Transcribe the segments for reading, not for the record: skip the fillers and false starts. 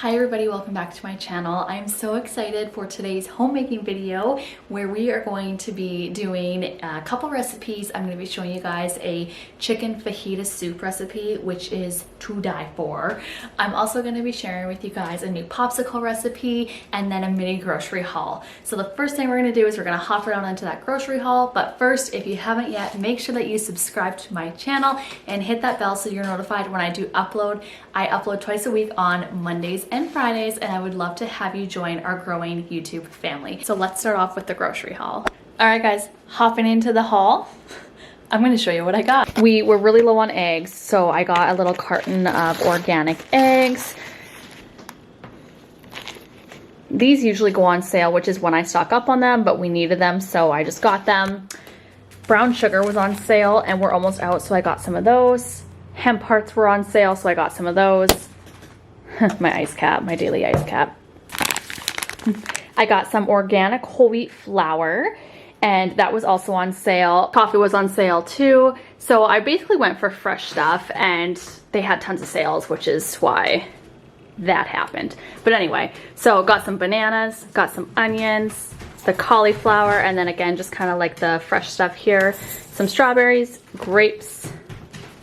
Hi everybody, welcome back to my channel. I'm so excited for today's homemaking video where we are going to be doing a couple recipes. I'm going to be showing you guys a chicken fajita soup recipe, which is to die for. I'm also going to be sharing with you guys a new popsicle recipe and then a mini grocery haul. So the first thing we're going to do is we're going to hop right on into that grocery haul. But first, if you haven't yet, make sure that you subscribe to my channel and hit that bell so you're notified when I do upload. I upload twice a week on Mondays and Fridays, and I would love to have you join our growing YouTube family. So let's start off with the grocery haul. All right guys, hopping into the haul. I'm going to show you what I got. We were really low on eggs, so I got a little carton of organic eggs. These usually go on sale, which is when I stock up on them, but we needed them, so I just got them. Brown sugar was on sale, and we're almost out, so I got some of those. Hemp hearts were on sale, so I got some of those. My ice cap, my daily ice cap. I got some organic whole wheat flour, and that was also on sale. Coffee was on sale too. So I basically went for fresh stuff, and they had tons of sales, which is why that happened. But anyway, so got some bananas, got some onions, the cauliflower, and then again, just kind of like the fresh stuff here. Some strawberries, grapes,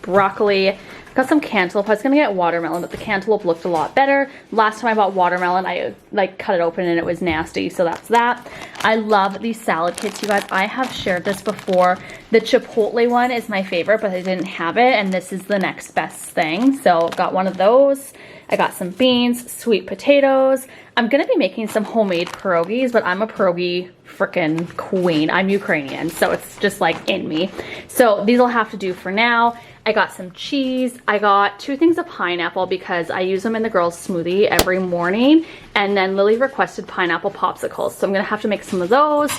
broccoli. Got some cantaloupe. I was gonna get watermelon, but the cantaloupe looked a lot better. Last time I bought watermelon, I like cut it open and it was nasty, so that's that. I love these salad kits, you guys. I have shared this before. The Chipotle one is my favorite, but I didn't have it, and this is the next best thing. So got one of those. I got some beans, sweet potatoes. I'm gonna be making some homemade pierogies, but I'm a pierogi freaking queen. I'm Ukrainian, so it's just like in me. So these will have to do for now. I got some cheese. I got 2 things of pineapple because I use them in the girls' smoothie every morning. And then Lily requested pineapple popsicles, so I'm gonna have to make some of those.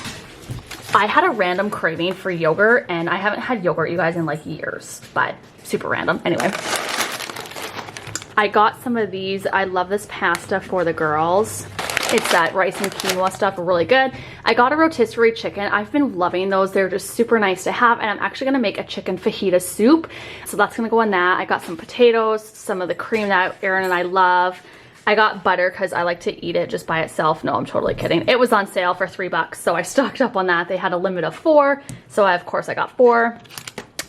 I had a random craving for yogurt, and I haven't had yogurt, you guys, in like years, but super random. Anyway, I got some of these. I love this pasta for the girls. It's that rice and quinoa stuff, really good. I got a rotisserie chicken. I've been loving those. They're just super nice to have, and I'm actually gonna make a chicken fajita soup. So that's gonna go in that. I got some potatoes, some of the cream that Aaron and I love. I got butter because I like to eat it just by itself. No, I'm totally kidding. It was on sale for $3, so I stocked up on that. They had a limit of 4, so of course I got 4.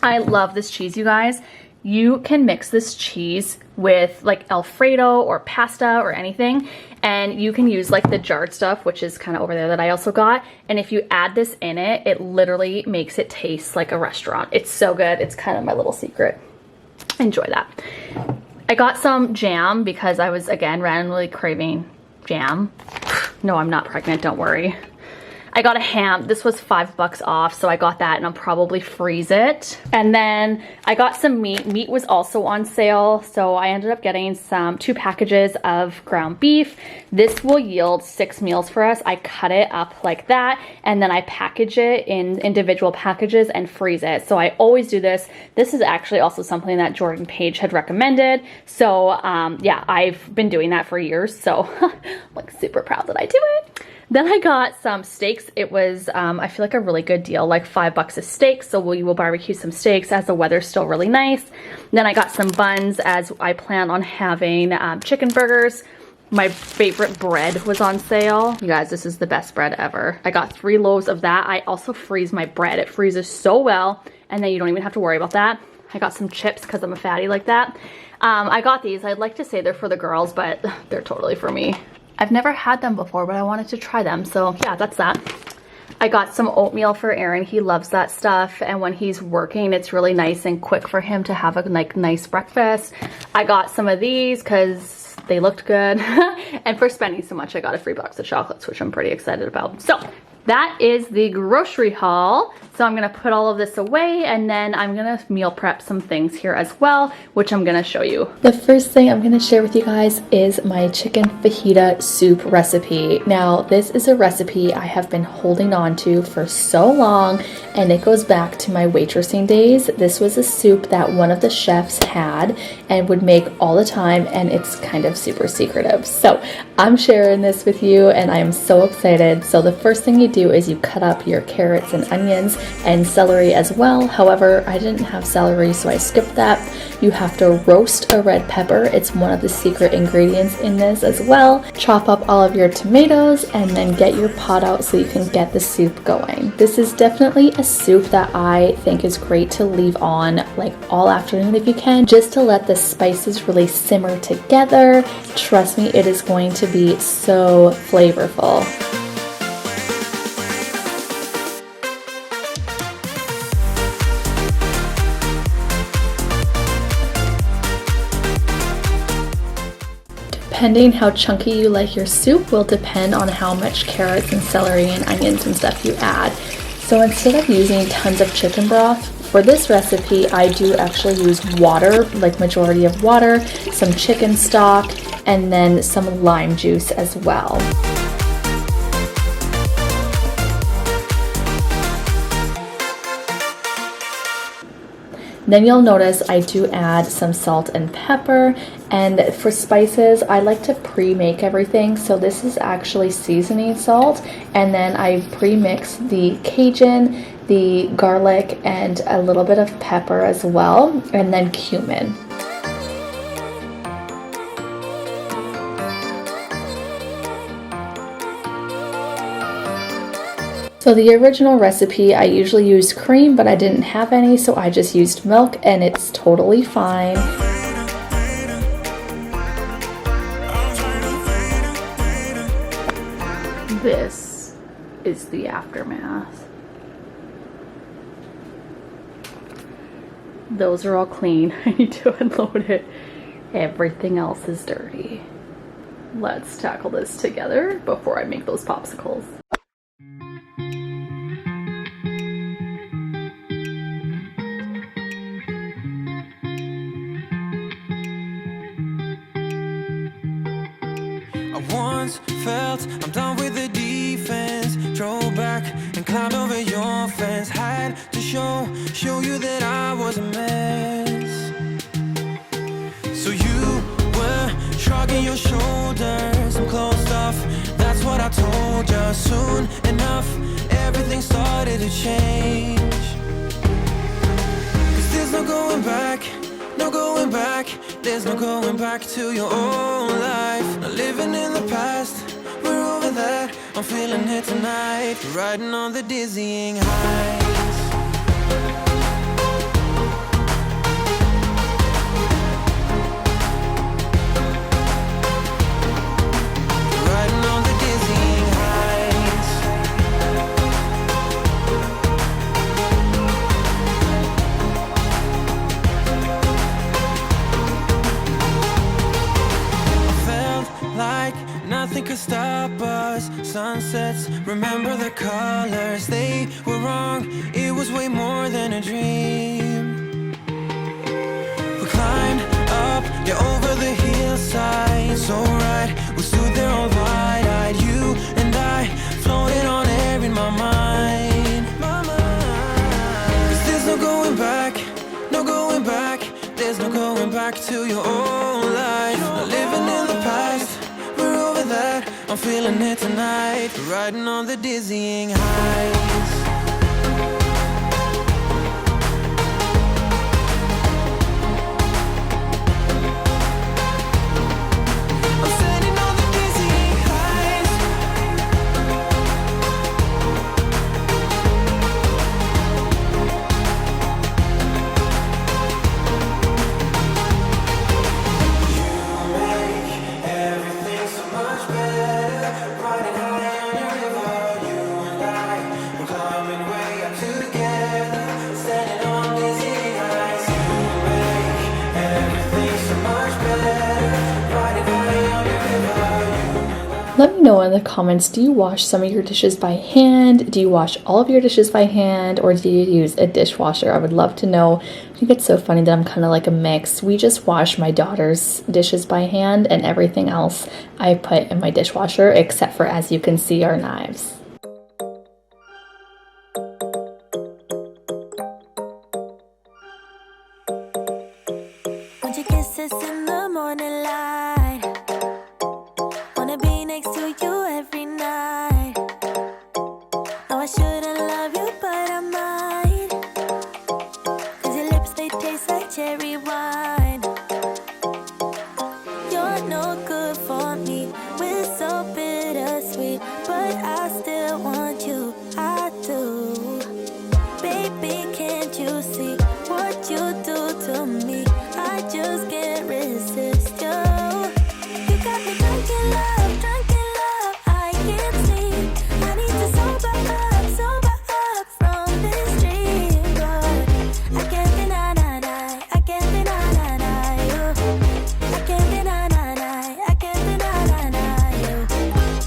I love this cheese, you guys. You can mix this cheese with like Alfredo or pasta or anything, and you can use like the jarred stuff, which is kind of over there that I also got. And if you add this in it, it literally makes it taste like a restaurant. It's so good. It's kind of my little secret. Enjoy that. I got some jam because I was, again, randomly craving jam. No, I'm not pregnant, don't worry. I got a ham. This was $5 off, so I got that, and I'll probably freeze it. And then I got some meat. Meat was also on sale, so I ended up getting 2 packages of ground beef. This will yield 6 meals for us. I cut it up like that, and then I package it in individual packages and freeze it. So I always do this. This is actually also something that Jordan Page had recommended. So yeah, I've been doing that for years, so I'm like super proud that I do it. Then I got some steaks. It was, I feel like a really good deal, like $5 a steak. So we will barbecue some steaks as the weather's still really nice. Then I got some buns as I plan on having chicken burgers. My favorite bread was on sale. You guys, this is the best bread ever. I got 3 loaves of that. I also freeze my bread. It freezes so well, and then you don't even have to worry about that. I got some chips because I'm a fatty like that. I got these. I'd like to say they're for the girls, but they're totally for me. I've never had them before, but I wanted to try them. So yeah, that's that. I got some oatmeal for Aaron. He loves that stuff. And when he's working, it's really nice and quick for him to have a like nice breakfast. I got some of these because they looked good. And for spending so much, I got a free box of chocolates, which I'm pretty excited about. So that is the grocery haul. So I'm gonna put all of this away, and then I'm gonna meal prep some things here as well, which I'm gonna show you. The first thing I'm gonna share with you guys is my chicken fajita soup recipe. Now, this is a recipe I have been holding on to for so long, and it goes back to my waitressing days. This was a soup that one of the chefs had and would make all the time, and it's kind of super secretive. So I'm sharing this with you, and I am so excited. So the first thing you do is you cut up your carrots and onions and celery as well. However, I didn't have celery, so I skipped that. You have to roast a red pepper. It's one of the secret ingredients in this as well. Chop up all of your tomatoes and then get your pot out so you can get the soup going. This is definitely a soup that I think is great to leave on like all afternoon if you can, just to let the spices really simmer together. Trust me, it is going to be so flavorful. Depending how chunky you like your soup will depend on how much carrots and celery and onions and stuff you add. So instead of using tons of chicken broth, for this recipe I do actually use water, like majority of water, some chicken stock, and then some lime juice as well. Then you'll notice I do add some salt and pepper, and for spices I like to pre-make everything. So this is actually seasoning salt, and then I pre-mix the Cajun, the garlic, and a little bit of pepper as well, and then cumin. So the original recipe, I usually use cream, but I didn't have any, so I just used milk, and it's totally fine. This is the aftermath. Those are all clean. I need to unload it. Everything else is dirty. Let's tackle this together before I make those popsicles. Felt I'm done with the defense. Drove back and climbed over your fence. Had to show you that I was a mess. So you were shrugging your shoulders. I'm closed off, that's what I told you. Soon enough, everything started to change. 'Cause there's no going back, no going back. There's no going back to your old life. Not living in the past, we're over that. I'm feeling it tonight, riding on the dizzying heights. Riding on the dizzying heights. Like nothing could stop us. Sunsets, remember the colors. They were wrong, it was way more than a dream. We climbed up, yeah, over the hillside. So right, we stood there all wide-eyed. You and I floated on air in my mind. 'Cause there's no going back, no going back. There's no going back to your old life. Not living in the past, we're over that. I'm feeling it tonight, riding on the dizzying heights. I'm standing on the dizzying heights. Let me know in the comments, do you wash some of your dishes by hand? Do you wash all of your dishes by hand, or do you use a dishwasher? I would love to know. I think it's so funny that I'm kind of like a mix. We just wash my daughter's dishes by hand, and everything else I put in my dishwasher, except for, as you can see, our knives. Want your kisses in the morning light. Wanna be next to you every night. but I still want you. I do. Baby, can't you see what you do to me? I just can't resist you. You got me drunk in love, I can't sleep. I need to sober up from this dream. But I can't deny, I can't deny you. I can't deny, I can't deny you.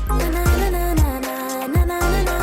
Na na na na na na na na na na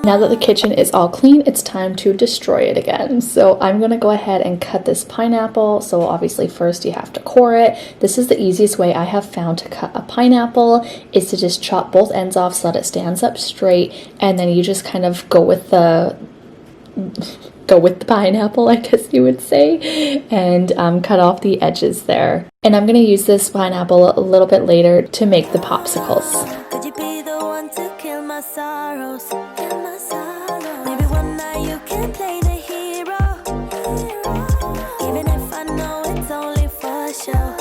Now that the kitchen is all clean, it's time to destroy it again. So I'm gonna go ahead and cut this pineapple. So obviously first you have to core it. This is the easiest way I have found to cut a pineapple, is to just chop both ends off so that it stands up straight, and then you just kind of go with the pineapple, I guess you would say, and cut off the edges there. And I'm gonna use this pineapple a little bit later to make the popsicles. Could you be the one to kill my sorrows? Maybe one night you can play the hero. Even if I know it's only for show.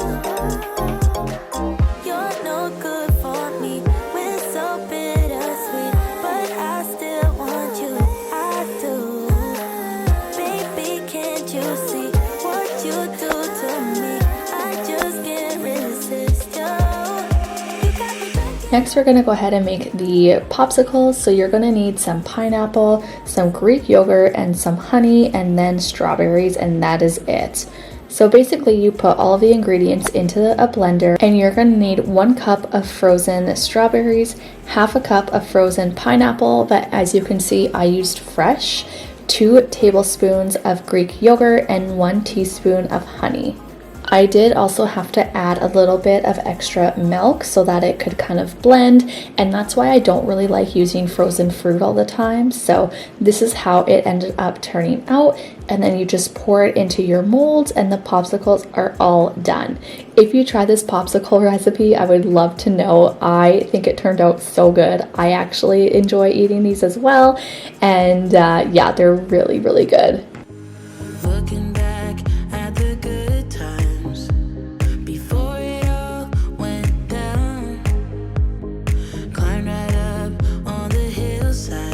You're no good for me. We're so bittersweet, but I still want you. I do. Baby, can't you see what you do to me? I just can't resist you. Next, we're gonna go ahead and make the popsicles. So you're gonna need some pineapple, some Greek yogurt, and some honey, and then strawberries, and that is it. So basically you put all of the ingredients into a blender, and you're gonna need 1 cup of frozen strawberries, half a cup of frozen pineapple, but as you can see, I used fresh, 2 tablespoons of Greek yogurt, and 1 teaspoon of honey. I did also have to add a little bit of extra milk so that it could kind of blend, and that's why I don't really like using frozen fruit all the time. So this is how it ended up turning out, and then you just pour it into your molds and the popsicles are all done. If you try this popsicle recipe, I would love to know. I think it turned out so good. I actually enjoy eating these as well, and yeah, they're really, really good. Looking back at the good times before it all went down. Climbed right up on the hillside.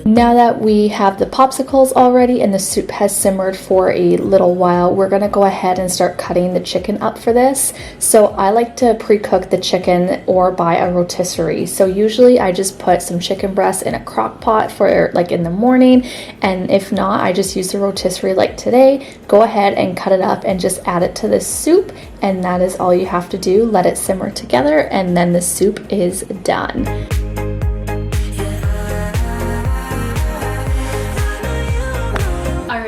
Now that we have the popsicles already and the soup has simmered for a little while, we're gonna go ahead and start cutting the chicken up for this. So I like to pre-cook the chicken or buy a rotisserie. So usually I just put some chicken breasts in a crock pot for like in the morning, and if not, I just use the rotisserie like today. Go ahead and cut it up and just add it to the soup, and that is all you have to do. Let it simmer together, and then the soup is done.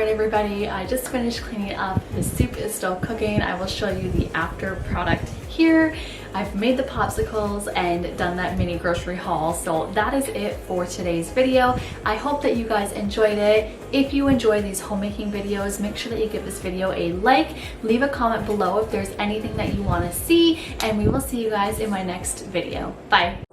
Everybody, I just finished cleaning up. The soup is still cooking. I will show you the after product here. I've made the popsicles and done that mini grocery haul. So that is it for today's video. I hope that you guys enjoyed it. If you enjoy these homemaking videos, make sure that you give this video a like, leave a comment below if there's anything that you want to see, and we will see you guys in my next video. Bye.